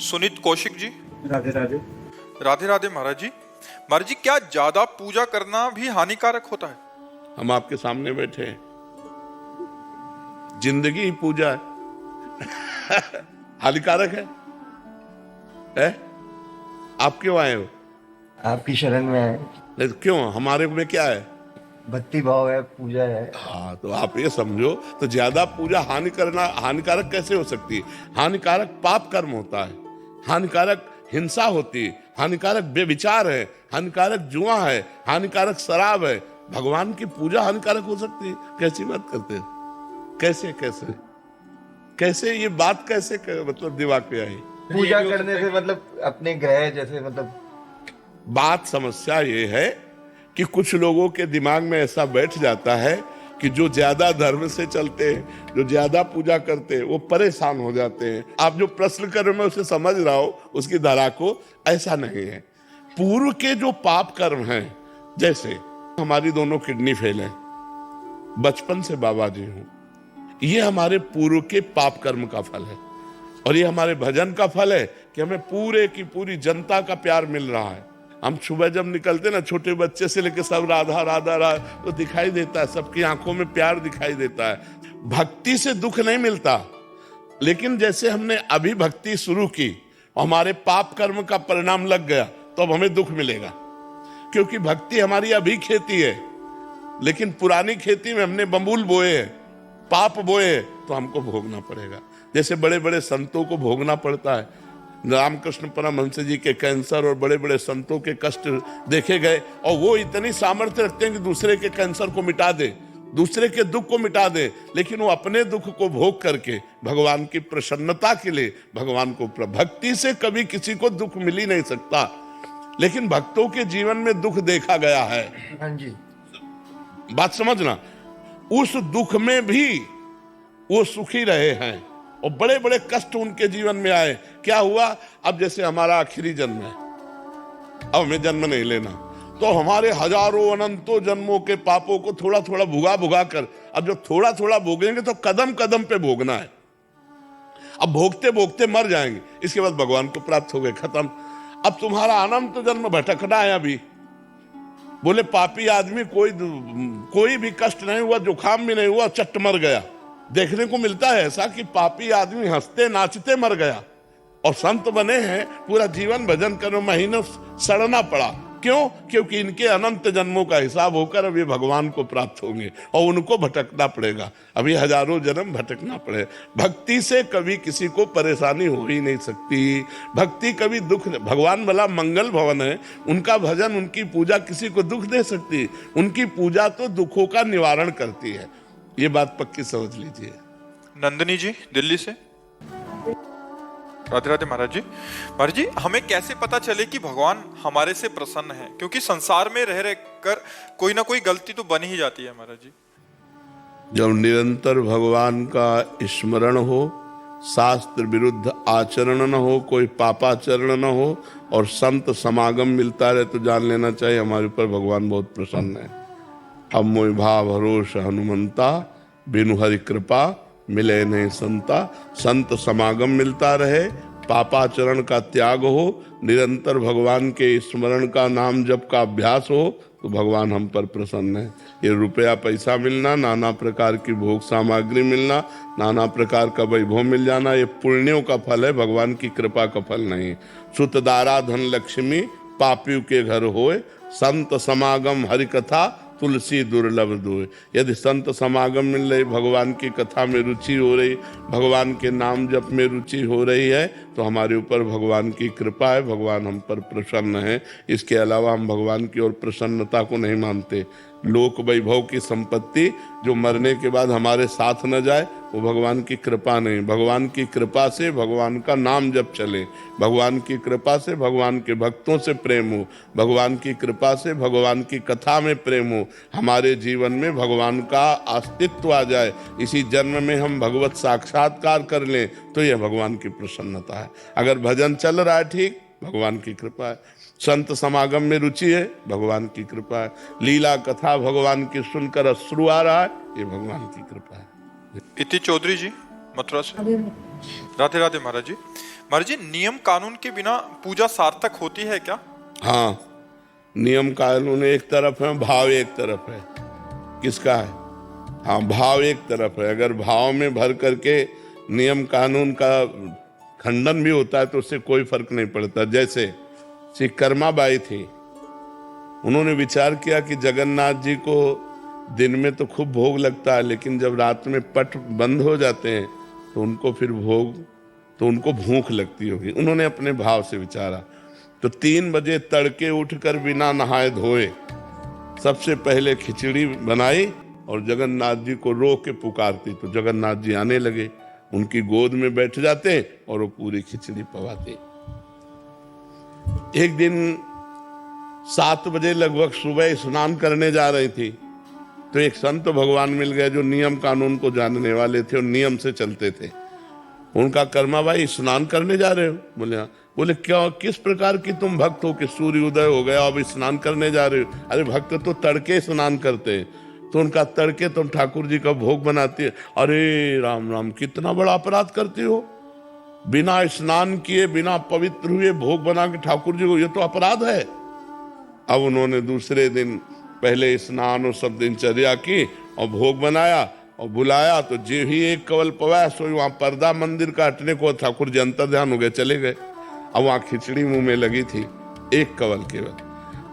सुनीत कौशिक जी। राधे राधे। राधे राधे महाराज जी। महाराज जी, क्या ज्यादा पूजा करना भी हानिकारक होता है? हम आपके सामने बैठे हैं, जिंदगी ही पूजा है। हानिकारक है? आप क्यों आए हो? आपकी शरण में है, नहीं तो क्यों, हमारे में क्या है? भक्ति भाव है, पूजा है। हाँ, तो आप ये समझो, तो ज्यादा पूजा हानिकारक कैसे हो सकती है? हानिकारक पाप कर्म होता है, हानिकारक हिंसा होती है, हानिकारक बेविचार है, हानिकारक जुआ है, हानिकारक शराब है। भगवान की पूजा हानिकारक हो सकती है? कैसी बात करते हैं? कैसे कैसे कैसे ये बात कैसे मतलब दिमाग में आई? पूजा करने से मतलब अपने ग्रह जैसे मतलब बात समस्या ये है कि कुछ लोगों के दिमाग में ऐसा बैठ जाता है कि जो ज्यादा धर्म से चलते हैं, जो ज्यादा पूजा करते हैं, वो परेशान हो जाते हैं। आप जो प्रश्न कर रहे हो मैं उसे समझ रहा हूं, उसकी धारा को। ऐसा नहीं है। पूर्व के जो पाप कर्म हैं, जैसे हमारी दोनों किडनी फेल है, बचपन से बाबा जी हूं, ये हमारे पूर्व के पाप कर्म का फल है। और ये हमारे भजन का फल है कि हमें पूरे की पूरी जनता का प्यार मिल रहा है। हम सुबह जब निकलते ना, छोटे बच्चे से लेकर सब राधा राधा राधा, तो दिखाई देता है, सबकी आंखों में प्यार दिखाई देता है। भक्ति से दुख नहीं मिलता, लेकिन जैसे हमने अभी भक्ति शुरू की और हमारे पाप कर्म का परिणाम लग गया, तो अब हमें दुख मिलेगा, क्योंकि भक्ति हमारी अभी खेती है। लेकिन पुरानी खेती में हमने बबूल बोए हैं, पाप बोए, तो हमको भोगना पड़ेगा। जैसे बड़े बड़े संतों को भोगना पड़ता है। रामकृष्ण परमहंस जी के कैंसर और बड़े बड़े संतों के कष्ट देखे गए, और वो इतनी सामर्थ्य रखते हैं कि दूसरे के कैंसर को मिटा दे, दूसरे के दुख को मिटा दे, लेकिन वो अपने दुख को भोग करके भगवान की प्रसन्नता के लिए भगवान को भक्ति से कभी किसी को दुख मिल ही नहीं सकता। लेकिन भक्तों के जीवन में दुख देखा गया है। हाँ जी, बात समझना, उस दुख में भी वो सुखी रहे हैं और बड़े बड़े कष्ट उनके जीवन में आए। क्या हुआ? अब जैसे हमारा आखिरी जन्म है, अब हमें जन्म नहीं लेना, तो हमारे हजारों अनंतों जन्मों के पापों को थोड़ा थोड़ा भुगा भुगा कर, अब जब थोड़ा थोड़ा भोगेंगे तो कदम कदम पे भोगना है। अब भोगते भोगते मर जाएंगे, इसके बाद भगवान को प्राप्त हो गए, खत्म। अब तुम्हारा अनंत जन्म भटकना है। अभी बोले पापी आदमी कोई भी कष्ट नहीं हुआ, जुकाम भी नहीं हुआ, चट मर गया। देखने को मिलता है ऐसा कि पापी आदमी हंसते नाचते मर गया, और संत बने हैं, पूरा जीवन भजन करो, महीनों सड़ना पड़ा। क्यों? क्योंकि इनके अनंत जन्मों का हिसाब होकर अब ये भगवान को प्राप्त होंगे और उनको भटकना पड़ेगा। अभी हजारों जन्म भटकना पड़े। भक्ति से कभी किसी को परेशानी हो ही नहीं सकती। भक्ति कभी दुख, भगवान भला मंगल भवन है, उनका भजन उनकी पूजा किसी को दुख दे सकती? उनकी पूजा तो दुखों का निवारण करती है। ये बात पक्की समझ लीजिए। नंदिनी जी दिल्ली से। राधे राधे महाराज जी। महाराज जी, हमें कैसे पता चले कि भगवान हमारे से प्रसन्न है? क्योंकि संसार में रह रह कर कोई ना कोई गलती तो बन ही जाती है महाराज जी। जब निरंतर भगवान का स्मरण हो, शास्त्र विरुद्ध आचरण न हो, कोई पापाचरण न हो, और संत समागम मिलता रहे, तो जान लेना चाहिए हमारे ऊपर भगवान बहुत प्रसन्न है। अब मोहि भाव भरोस हनुमंता, बिनु हरि कृपा मिले नहीं संता। संत समागम मिलता रहे, पापाचरण का त्याग हो, निरंतर भगवान के स्मरण का, नाम जप का अभ्यास हो, तो भगवान हम पर प्रसन्न है। ये रुपया पैसा मिलना, नाना प्रकार की भोग सामग्री मिलना, नाना प्रकार का वैभव मिल जाना, ये पुण्यों का फल है, भगवान की कृपा का फल नहीं। सुतदारा धन लक्ष्मी पापियों के घर होए, संत समागम हरि कथा तुलसी दुर्लभ दोए। यदि संत समागम मिल रही, भगवान की कथा में रुचि हो रही, भगवान के नाम जप में रुचि हो रही है, तो हमारे ऊपर भगवान की कृपा है, भगवान हम पर प्रसन्न है। इसके अलावा हम भगवान की ओर प्रसन्नता को नहीं मानते। लोक वैभव की संपत्ति जो मरने के बाद हमारे साथ न जाए, वो भगवान की कृपा नहीं। भगवान की कृपा से भगवान का नाम जप चले, भगवान की कृपा से भगवान के भक्तों से प्रेम हो, भगवान की कृपा से भगवान की कथा में प्रेम हो, हमारे जीवन में भगवान का अस्तित्व आ जाए, इसी जन्म में हम भगवत साक्षात्कार कर लें, तो यह भगवान की प्रसन्नता है। अगर भजन चल रहा है ठीक, भगवान की कृपा है। संत समागम में रुचि है, भगवान की कृपा है। लीला कथा भगवान की सुनकर अश्रु आ रहा है, ये भगवान की कृपा है। इति चौधरी जी मथुरा से। राधे राधे महाराज जी। महाराज जी, नियम कानून के बिना पूजा सार्थक होती है क्या? हाँ, नियम कानून एक तरफ है, भाव एक तरफ है। किसका है? हाँ, भाव एक तरफ है। अगर भाव में भर करके नियम कानून का खंडन भी होता है तो उससे कोई फर्क नहीं पड़ता। जैसे श्री कर्माबाई थी, उन्होंने विचार किया कि जगन्नाथ जी को दिन में तो खूब भोग लगता है, लेकिन जब रात में पट बंद हो जाते हैं तो उनको फिर उनको भूख लगती होगी। उन्होंने अपने भाव से विचारा, तो 3 बजे तड़के उठकर बिना नहाए धोए सबसे पहले खिचड़ी बनाई और जगन्नाथ जी को रो के पुकारती, तो जगन्नाथ जी आने लगे, उनकी गोद में बैठ जाते और वो पूरी खिचड़ी पवाते। एक दिन 7 बजे लगभग सुबह स्नान करने जा रही थी, तो एक संत भगवान मिल गए जो नियम कानून को जानने वाले थे और नियम से चलते थे। उनका, कर्माबाई स्नान करने जा रहे हो? बोले हाँ। बोले क्या, किस प्रकार की तुम भक्त हो कि सूर्य उदय हो गया अब स्नान करने जा रहे हो? अरे भक्त तो तड़के स्नान करते हैं। तो उनका, तड़के तुम ठाकुर जी का भोग बनाती है? अरे राम राम, कितना बड़ा अपराध करती हो, बिना स्नान किए बिना पवित्र हुए भोग बना के ठाकुर जी को, ये तो अपराध है। अब उन्होंने दूसरे दिन पहले स्नान और सब दिनचर्या की और भोग बनाया और बुलाया, तो जो ही एक कवल पवाया सो वहां पर्दा मंदिर का हटने को ठाकुर जी अंतर ध्यान हो गए, चले गए। अब वहां खिचड़ी मुंह में लगी थी, एक कवल केवल।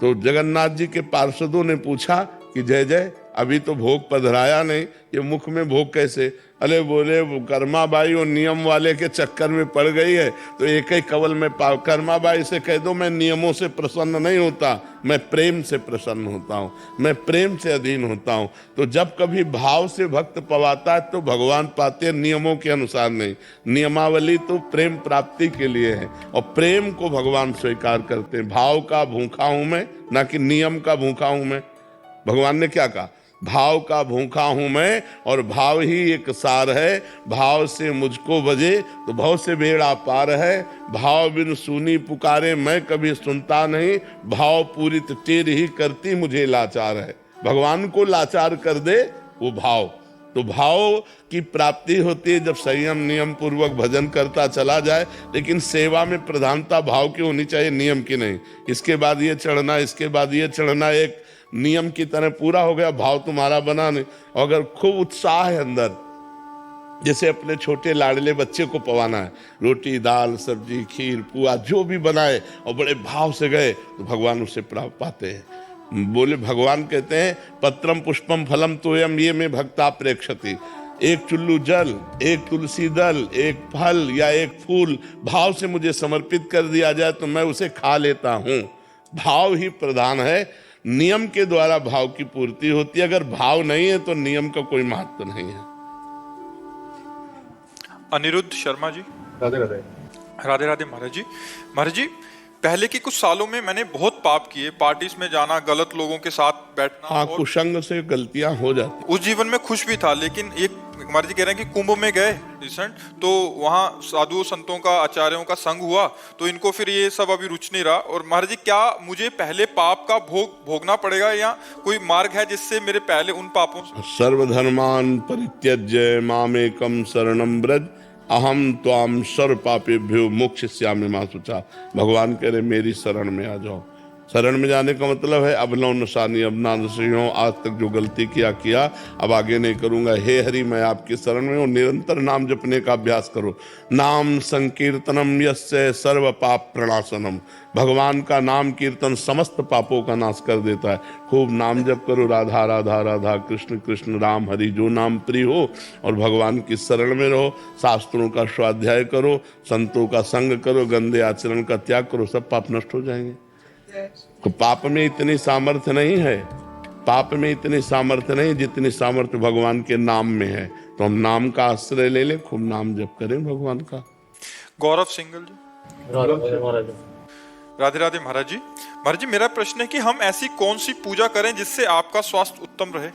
तो जगन्नाथ जी के पार्षदों ने पूछा कि जय जय, अभी तो भोग पधराया नहीं, ये मुख में भोग कैसे? अरे बोले, कर्माबाई और नियम वाले के चक्कर में पड़ गई है, तो एक ही कवल में कर्माबाई से कह दो मैं नियमों से प्रसन्न नहीं होता, मैं प्रेम से प्रसन्न होता हूँ, मैं प्रेम से अधीन होता हूँ। तो जब कभी भाव से भक्त पवाता है तो भगवान पाते हैं, नियमों के अनुसार नहीं। नियमावली तो प्रेम प्राप्ति के लिए है और प्रेम को भगवान स्वीकार करते हैं। भाव का भूखा हूं मैं, ना कि नियम का भूखा हूं मैं। भगवान ने क्या कहा? भाव का भूखा हूं मैं और भाव ही एक सार है। भाव से मुझको बजे तो भाव से बेड़ा पार है। भाव बिन सुनी पुकारे मैं कभी सुनता नहीं, भाव पूरित टेर ही करती मुझे लाचार है। भगवान को लाचार कर दे वो भाव, तो भाव की प्राप्ति होती है जब संयम नियम पूर्वक भजन करता चला जाए। लेकिन सेवा में प्रधानता भाव की होनी चाहिए, नियम की नहीं। इसके बाद ये चढ़ना, इसके बाद ये चढ़ना, एक नियम की तरह पूरा हो गया, भाव तुम्हारा बना नहीं। अगर खूब उत्साह है अंदर, जैसे अपने छोटे लाडले बच्चे को पवाना है, रोटी दाल सब्जी खीर पुआ जो भी बनाए और बड़े भाव से गए तो भगवान उससे प्राप्त पाते हैं। बोले, भगवान कहते हैं पत्रम पुष्पम फलम तोयम ये में भक्ता प्रेक्षति। एक चुल्लू जल, एक तुलसी दल, एक फल या एक फूल भाव से मुझे समर्पित कर दिया जाए तो मैं उसे खा लेता हूँ। भाव ही प्रधान है, नियम के द्वारा भाव की पूर्ति होती है। अगर भाव नहीं है तो नियम का कोई महत्व नहीं है। अनिरुद्ध शर्मा जी। राधे राधे। राधे राधे महाराज जी। महाराज जी, पहले के कुछ सालों में मैंने बहुत पाप किए, पार्टीज में जाना, गलत लोगों के साथ बैठना। हाँ, और कुसंग से गलतियां हो जाती। उस जीवन में खुश भी था, लेकिन एक महाराज जी कह रहे हैं कि कुंभ में गए रिसेंट, तो वहाँ साधुओं संतों का आचार्यों का संग हुआ, तो इनको फिर ये सब अभी रुच नहीं रहा। और महाराज जी, क्या मुझे पहले पाप का भोगना पड़ेगा या कोई मार्ग है जिससे मेरे पहले उन पापों से? सर्वधर्मान परित्यज्य मामेकम शरणम ब्रज अहम त्वाम सर्व पापेभ्यो मोक्षयिष्यामि मा शुचा। भगवान कह रहे मेरी शरण में आ जाओ। शरण में जाने का मतलब है अब नो नशानी, अब ना नशे हो, आज तक जो गलती किया अब आगे नहीं करूंगा। हे हरि, मैं आपकी शरण में हूँ। निरंतर नाम जपने का अभ्यास करो। नाम संकीर्तनम यस्य सर्व पाप प्रणाशनम। भगवान का नाम कीर्तन समस्त पापों का नाश कर देता है। खूब नाम जप करो, राधा राधा राधा कृष्ण कृष्ण राम हरि, जो नाम प्रिय हो, और भगवान की शरण में रहो। शास्त्रों का स्वाध्याय करो, संतों का संग करो, गंदे आचरण का त्याग करो, सब पाप नष्ट हो जाएंगे। तो पाप में इतनी सामर्थ्य नहीं है, पाप में इतनी सामर्थ्य नहीं जितनी सामर्थ्य भगवान के नाम में है। तो हम नाम का आश्रय ले लें, खूब नाम जप करें भगवान का। गौरव सिंगल जी। राधे राधे महाराज जी। महाराज जी, मेरा प्रश्न है कि हम ऐसी कौन सी पूजा करें जिससे आपका स्वास्थ्य उत्तम रहे?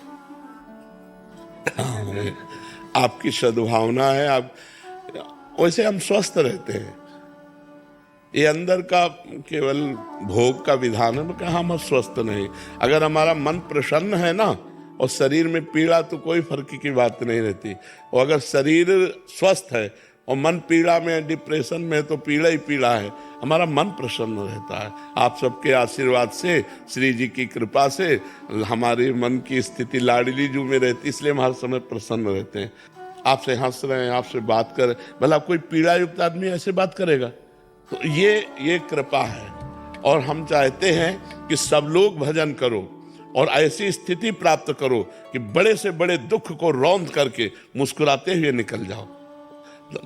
आपकी सद्भावना है, आप वैसे हम स्वस्थ रहते हैं। ये अंदर का केवल भोग का विधान है, कहा हम स्वस्थ नहीं। अगर हमारा मन प्रसन्न है ना और शरीर में पीड़ा, तो कोई फर्क की बात नहीं रहती। और अगर शरीर स्वस्थ है और मन पीड़ा में, डिप्रेशन में, तो पीड़ा ही पीड़ा है। हमारा मन प्रसन्न रहता है। आप सबके आशीर्वाद से, श्री जी की कृपा से हमारे मन की स्थिति लाडली जू में रहती, इसलिए हम हर समय प्रसन्न रहते हैं। आपसे हंस रहे हैं, आपसे बात कर रहे हैं, भला कोई पीड़ा युक्त आदमी ऐसे बात करेगा? तो ये कृपा है। और हम चाहते हैं कि सब लोग भजन करो और ऐसी स्थिति प्राप्त करो कि बड़े से बड़े दुख को रौंद करके मुस्कुराते हुए निकल जाओ।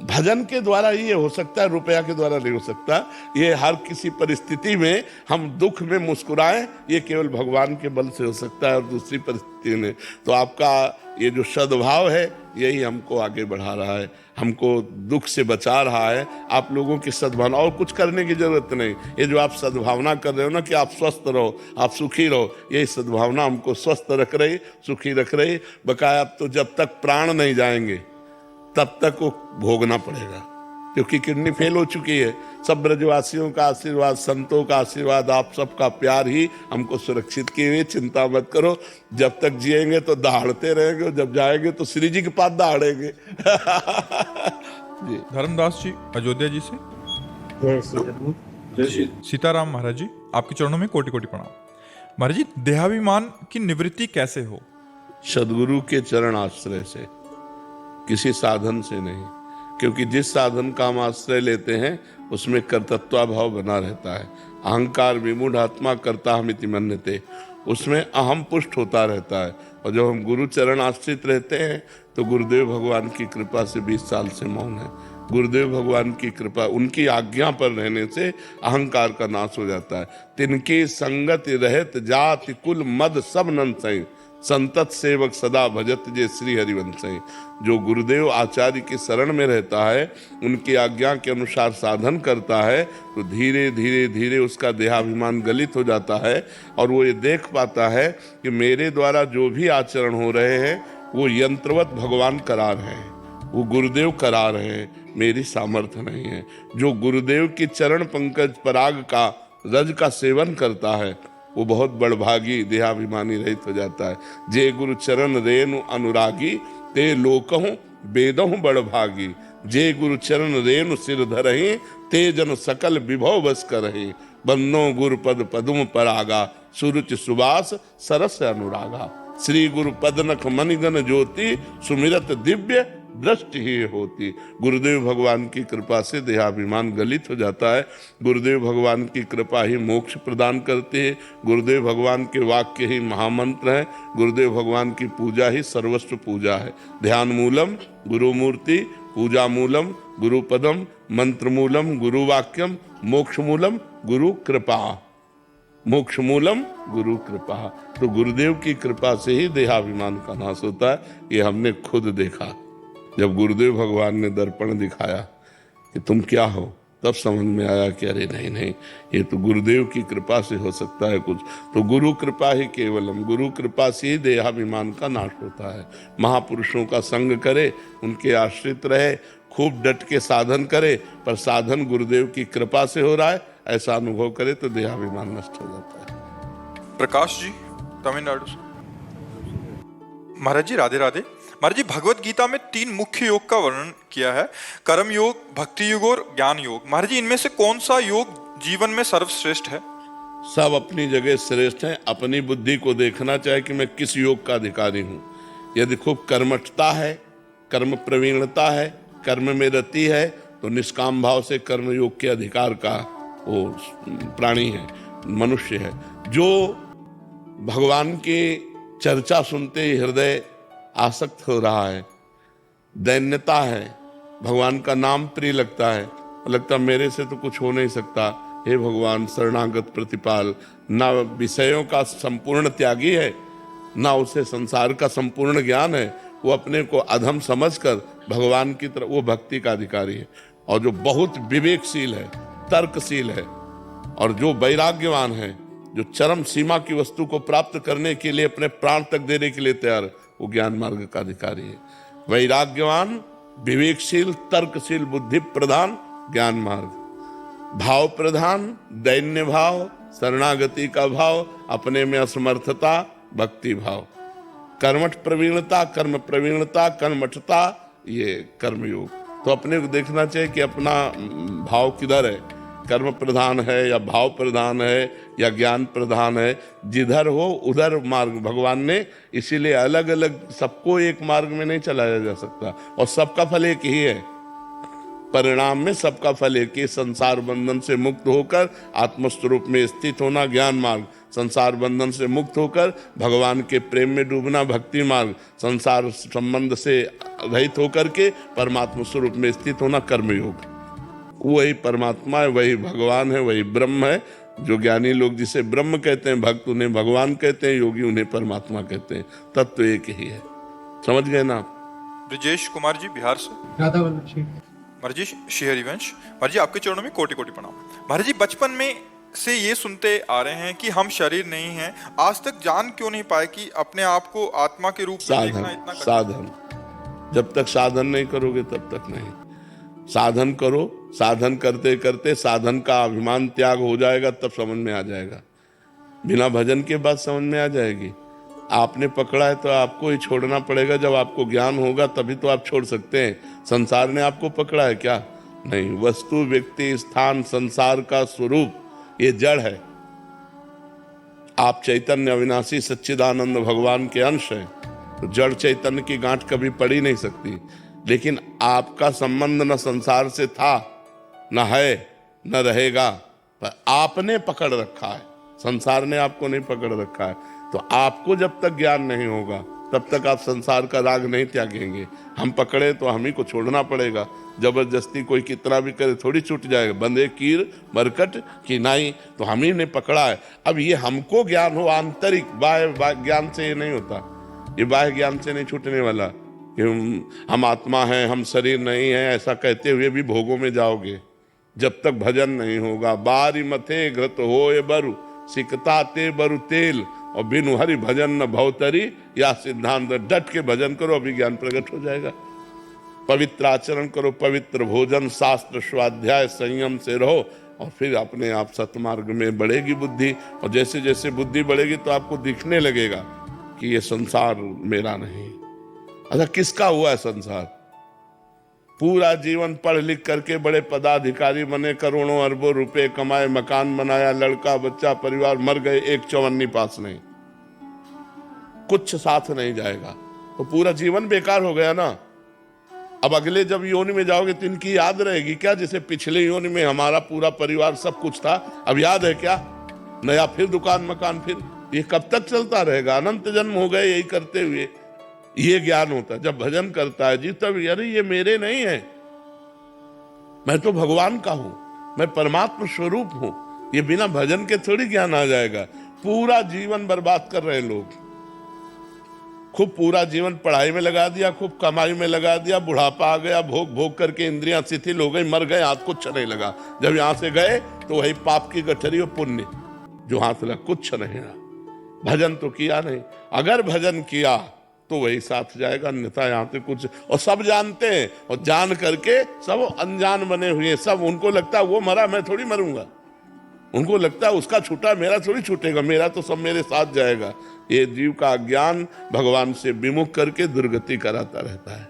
भजन के द्वारा ये हो सकता है, रुपया के द्वारा नहीं हो सकता। ये हर किसी परिस्थिति में हम दुख में मुस्कुराएं, ये केवल भगवान के बल से हो सकता है और दूसरी परिस्थिति में। तो आपका ये जो सद्भाव है यही हमको आगे बढ़ा रहा है, हमको दुख से बचा रहा है। आप लोगों की सद्भावना, और कुछ करने की जरूरत नहीं। ये जो आप सद्भावना कर रहे हो ना कि आप स्वस्थ रहो, आप सुखी रहो, यही सद्भावना हमको स्वस्थ रख रही, सुखी रख रही। बकाया अब तो जब तक प्राण नहीं जाएंगे तब तक वो भोगना पड़ेगा, क्योंकि किडनी फेल हो चुकी है। सब ब्रजवासियों का आशीर्वाद, संतों का आशीर्वाद, आप सबका प्यार ही हमको सुरक्षित किए हुए। चिंता मत करो, जब तक जिएंगे तो दहाड़ते रहेंगे, और जब जाएंगे तो श्री जी के पास दहाड़ेंगे। जी। धर्मदास जी अयोध्या जी से। जय श्री राम। सीताराम महाराज जी, आपके चरणों में कोटि कोटि प्रणाम। महाराज जी, देहाभिमान की निवृत्ति कैसे हो? सदगुरु के चरण आश्रय से, किसी साधन से नहीं। क्योंकि जिस साधन का हम आश्रय लेते हैं उसमें कर्तृत्व भाव बना रहता है। अहंकार विमूढ़ आत्मा कर्ता हमिति मन्यते, उसमें अहम पुष्ट होता रहता है। और जब हम गुरु चरण आश्रित रहते हैं तो गुरुदेव भगवान की कृपा से 20 साल से मौन है। गुरुदेव भगवान की कृपा, उनकी आज्ञा पर रहने से अहंकार का नाश हो जाता है। तिनकी संगति रहत जाति कुल मद सब नंसई, संतत सेवक सदा भजत जे श्री हरिवंश। जो गुरुदेव आचार्य की शरण में रहता है, उनकी आज्ञा के अनुसार साधन करता है, तो धीरे धीरे धीरे उसका देहाभिमान गलित हो जाता है। और वो ये देख पाता है कि मेरे द्वारा जो भी आचरण हो रहे हैं वो यंत्रवत भगवान करा रहे हैं, वो गुरुदेव करा रहे हैं, मेरी सामर्थ्य नहीं है। जो गुरुदेव की चरण पंकज पराग का रज का सेवन करता है वो बहुत बड़भागी, देहाभिमानी रहित हो जाता है। जे गुरु चरण रेणु अनुरागी, ते लोकहु वेदहु बड़भागी। जे गुरु चरण रेणु सिर धरहि, ते जन सकल विभव बस करहि। बन्नो गुरु पद पदुम परागा, सुरुचि सुबास सरस अनुरागा। श्री गुरु पदनख मणिगण ज्योति, सुमिरत दिव्य दृष्टि ही होती। गुरुदेव भगवान की कृपा से देहाभिमान गलित हो जाता है। गुरुदेव भगवान की कृपा ही मोक्ष प्रदान करती है। गुरुदेव भगवान के वाक्य ही महामंत्र है। गुरुदेव भगवान की पूजा ही सर्वस्व पूजा है। ध्यान मूलम गुरु मूर्ति, पूजा मूलम गुरु पदम, मंत्र मूलम गुरु वाक्यम, मोक्ष मूलम गुरु कृपा। मोक्ष मूलम गुरु कृपा। तो गुरुदेव की कृपा से ही देहाभिमान का नाश होता है। ये हमने खुद देखा। जब गुरुदेव भगवान ने दर्पण दिखाया कि तुम क्या हो, तब समझ में आया कि अरे नहीं नहीं, ये तो गुरुदेव की कृपा से हो सकता है कुछ। तो गुरु कृपा ही केवलम, गुरु कृपा से ही देहाभिमान का नाश होता है। महापुरुषों का संग करे, उनके आश्रित रहे, खूब डट के साधन करे, पर साधन गुरुदेव की कृपा से हो रहा है ऐसा अनुभव करे तो देहाभिमान नष्ट हो जाता है। प्रकाश जी तमिलनाडु से। महाराज जी राधे राधे। महाराज जी, भगवत गीता में 3 मुख्य योग का वर्णन किया है, कर्म योग, भक्ति योग और ज्ञान योग। महाराज जी, इनमें से कौन सा योग जीवन में सर्वश्रेष्ठ है? सब अपनी जगह श्रेष्ठ हैं। अपनी बुद्धि को देखना चाहिए कि मैं किस योग का अधिकारी हूँ। यदि खूब कर्मठता है, कर्म प्रवीणता है, कर्म में रति है, तो निष्काम भाव से कर्म योग के अधिकार का वो प्राणी है, मनुष्य है। जो भगवान की चर्चा सुनते ही हृदय आसक्त हो रहा है, दैन्यता है, भगवान का नाम प्रिय लगता है, लगता मेरे से तो कुछ हो नहीं सकता, हे भगवान शरणागत प्रतिपाल। ना विषयों का संपूर्ण त्यागी है, ना उसे संसार का संपूर्ण ज्ञान है, वो अपने को अधम समझकर भगवान की तरफ वो भक्ति का अधिकारी है। और जो बहुत विवेकशील है, तर्कशील है, और जो वैराग्यवान है, जो चरम सीमा की वस्तु को प्राप्त करने के लिए अपने प्राण तक देने के लिए तैयार है, वो ज्ञान मार्ग का अधिकारी है। वैराग्यवान, विवेकशील, तर्कशील, बुद्धि प्रधान ज्ञान मार्ग। भाव प्रधान दैन्य भाव, शरणागति का भाव, अपने में असमर्थता भक्ति भाव। कर्मठ प्रवीणता, कर्म प्रवीणता, कर्मठता, ये कर्मयोग। तो तो अपने को देखना चाहिए कि अपना भाव किधर है, कर्म प्रधान है या भाव प्रधान है या ज्ञान प्रधान है। जिधर हो उधर मार्ग भगवान ने इसीलिए अलग अलग, सबको एक मार्ग में नहीं चलाया जा सकता, और सबका फल एक ही है। परिणाम में सबका फल एक ही, संसार बंधन से मुक्त होकर आत्मस्वरूप में स्थित होना ज्ञान मार्ग, संसार बंधन से मुक्त होकर भगवान के प्रेम में डूबना भक्ति मार्ग, संसार संबंध से रहित होकर के परमात्मा स्वरूप में स्थित होना कर्म योग। वही परमात्मा है, वही भगवान है, वही ब्रह्म है। जो ज्ञानी लोग जिसे ब्रह्म कहते हैं, भक्त उन्हें भगवान कहते हैं, योगी उन्हें परमात्मा कहते हैं। तत्व एक ही है। समझ गए ना? ब्रिजेश कुमार जी बिहार से। राधा वल्लभ जी। महाराज जी श्री हरिवंश, महाराज जी आपके चरणों में कोटि कोटि प्रणाम। महाराज जी बचपन में से ये सुनते आ रहे हैं कि हम शरीर नहीं हैं, आज तक जान क्यों नहीं पाए कि अपने आप को आत्मा के रूप में देखना इतना कठिन? साधन, जब तक साधन नहीं करोगे तब तक नहीं। साधन करो, साधन करते करते साधन का अभिमान त्याग हो जाएगा, तब समझ में आ जाएगा। बिना भजन के बाद समझ में आ जाएगी। आपने पकड़ा है तो आपको ही छोड़ना पड़ेगा। जब आपको ज्ञान होगा तभी तो आप छोड़ सकते हैं। संसार ने आपको पकड़ा है क्या? नहीं। वस्तु, व्यक्ति, स्थान, संसार का स्वरूप ये जड़ है। आप चैतन्य अविनाशी सच्चिदानंद भगवान के अंश हैं, तो जड़ चैतन्य की गांठ कभी पड़ी नहीं सकती। लेकिन आपका संबंध न संसार से था, न है, न रहेगा, पर आपने पकड़ रखा है। संसार ने आपको नहीं पकड़ रखा है। तो आपको जब तक ज्ञान नहीं होगा तब तक आप संसार का राग नहीं त्यागेंगे। हम पकड़े तो हम ही को छोड़ना पड़ेगा। जबरदस्ती कोई कितना भी करे थोड़ी छूट जाएगा। बंदे कीर मरकट की नाई, तो हम ही ने पकड़ा है। अब ये हमको ज्ञान हो आंतरिक, बाह्य ज्ञान से ये नहीं होता। ये बाह्य ज्ञान से नहीं छूटने वाला कि हम आत्मा हैं, हम शरीर नहीं है, ऐसा कहते हुए भी भोगों में जाओगे जब तक भजन नहीं होगा। बारी मथे घृत होए बरु, सिकता ते बरु तेल, और बिनु हरि भजन न भवतरी, या सिद्धांत। डट के भजन करो, अभी ज्ञान प्रकट हो जाएगा। पवित्र आचरण करो, पवित्र भोजन, शास्त्र स्वाध्याय, संयम से रहो, और फिर अपने आप सतमार्ग में बढ़ेगी बुद्धि। और जैसे जैसे बुद्धि बढ़ेगी तो आपको दिखने लगेगा कि ये संसार मेरा नहीं। अच्छा, किसका हुआ है संसार? पूरा जीवन पढ़ लिख करके बड़े पदाधिकारी बने, करोड़ों अरबों रुपए कमाए, मकान बनाया, लड़का बच्चा परिवार, मर गए, एक चवन्नी पास नहीं, कुछ साथ नहीं जाएगा, तो पूरा जीवन बेकार हो गया ना। अब अगले जब योनि में जाओगे तो इनकी याद रहेगी क्या? जैसे पिछले योनि में हमारा पूरा परिवार सब कुछ था, अब याद है क्या? नया फिर दुकान मकान, फिर ये कब तक चलता रहेगा? अनंत जन्म हो गए यही करते हुए। ये ज्ञान होता है जब भजन करता है जी, तब अरे ये मेरे नहीं है, मैं तो भगवान का हूं, मैं परमात्मा स्वरूप हूं। ये बिना भजन के थोड़ी ज्ञान आ जाएगा। पूरा जीवन बर्बाद कर रहे लोग, खूब पूरा जीवन पढ़ाई में लगा दिया, खूब कमाई में लगा दिया, बुढ़ापा आ गया, भोग भोग करके इंद्रियां शिथिल हो गई, मर गए, हाथ कुछ नहीं लगा। जब यहां से गए तो वही पाप की गठरी और पुण्य जो हाथ लगा, कुछ नहीं रहा। भजन तो किया नहीं। अगर भजन किया तो वही साथ जाएगा, अन्यथा यहाँ पे कुछ। और सब जानते हैं, और जान करके सब अनजान बने हुए। सब उनको लगता है वो मरा, मैं थोड़ी मरूंगा। उनको लगता है उसका छूटा, मेरा थोड़ी छूटेगा, मेरा तो सब मेरे साथ जाएगा। ये जीव का ज्ञान भगवान से विमुख करके दुर्गति कराता रहता है।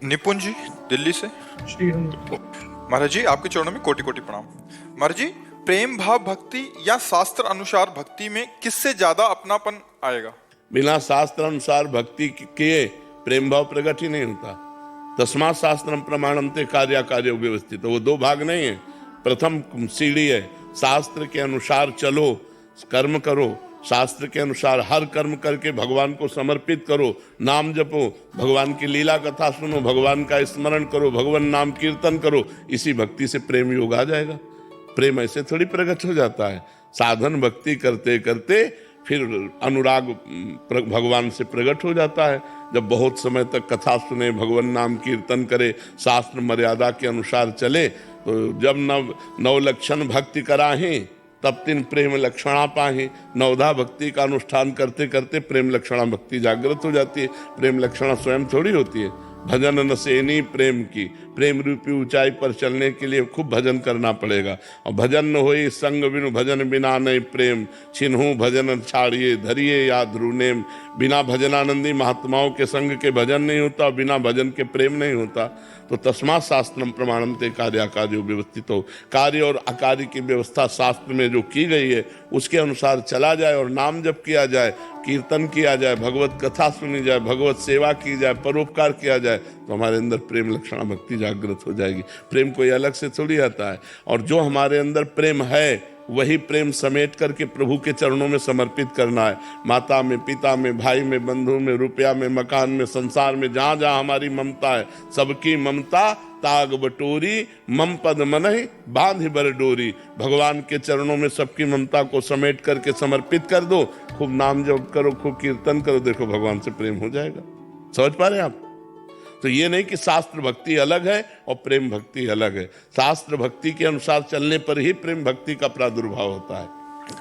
निपुण जी दिल्ली से। महाराज जी आपके चरणों में कोटि कोटि प्रणाम। महाराज जी, प्रेम भाव भक्ति या शास्त्र अनुसार भक्ति में किससे ज्यादा अपनापन आएगा? बिना शास्त्र अनुसार भक्ति के प्रेम भाव प्रकट ही नहीं होता। तस्मात् शास्त्रम प्रमाणम ते कार्य कार्य व्यवस्थित। वो दो भाग नहीं है। प्रथम सीढ़ी है, शास्त्र के अनुसार चलो, कर्म करो, शास्त्र के अनुसार हर कर्म करके भगवान को समर्पित करो, नाम जपो, भगवान की लीला कथा सुनो, भगवान का स्मरण करो, भगवान नाम कीर्तन करो। इसी भक्ति से प्रेम योग आ जाएगा। प्रेम ऐसे थोड़ी प्रकट हो जाता है। साधन भक्ति करते करते फिर अनुराग भगवान से प्रकट हो जाता है। जब बहुत समय तक कथा सुने, भगवान नाम कीर्तन करे, शास्त्र मर्यादा के अनुसार चले, तो जब नव लक्षण भक्ति कराहे तब तीन प्रेम लक्षणा पाहे। नवधा भक्ति का अनुष्ठान करते करते प्रेम लक्षणा भक्ति जागृत हो जाती है। प्रेम लक्षणा स्वयं थोड़ी होती है। भजन न सेनी प्रेम की, प्रेम रूपी ऊंचाई पर चलने के लिए खूब भजन करना पड़ेगा। और भजन न होई संग बिनु भजन बिना नहीं प्रेम, छिन्हू भजन छाड़िए धरिए या ध्रुनेम। बिना भजनानंदी महात्माओं के संग के भजन नहीं होता, बिना भजन के प्रेम नहीं होता। तो तस्मात् शास्त्रम प्रमाणन्ते कार्याकार्यो व्यवस्थित हो, कार्य और अकार्य की व्यवस्था शास्त्र में जो की गई है उसके अनुसार चला जाए और नाम जप किया जाए, कीर्तन किया जाए, भगवत कथा सुनी जाए, भगवत सेवा की जाए, परोपकार किया जाए, तो हमारे अंदर प्रेम लक्षणा भक्ति जागृत हो जाएगी। प्रेम कोई अलग से थोड़ी आता है। और जो हमारे अंदर प्रेम है वही प्रेम समेट करके प्रभु के चरणों में समर्पित करना है। माता में, पिता में, भाई में, बंधु में, रुपया में, मकान में, संसार में, जहां जहां हमारी ममता है, सबकी ममता ताग बटोरी, मम पद मनहि बांध बर डोरी। भगवान के चरणों में सबकी ममता को समेट करके समर्पित कर दो, खूब नाम जप करो, खूब कीर्तन करो, देखो भगवान से प्रेम हो जाएगा। समझ पा रहे हैं आप? तो ये नहीं कि शास्त्र भक्ति अलग है और प्रेम भक्ति अलग है। शास्त्र भक्ति के अनुसार चलने पर ही प्रेम भक्ति का प्रादुर्भाव होता है।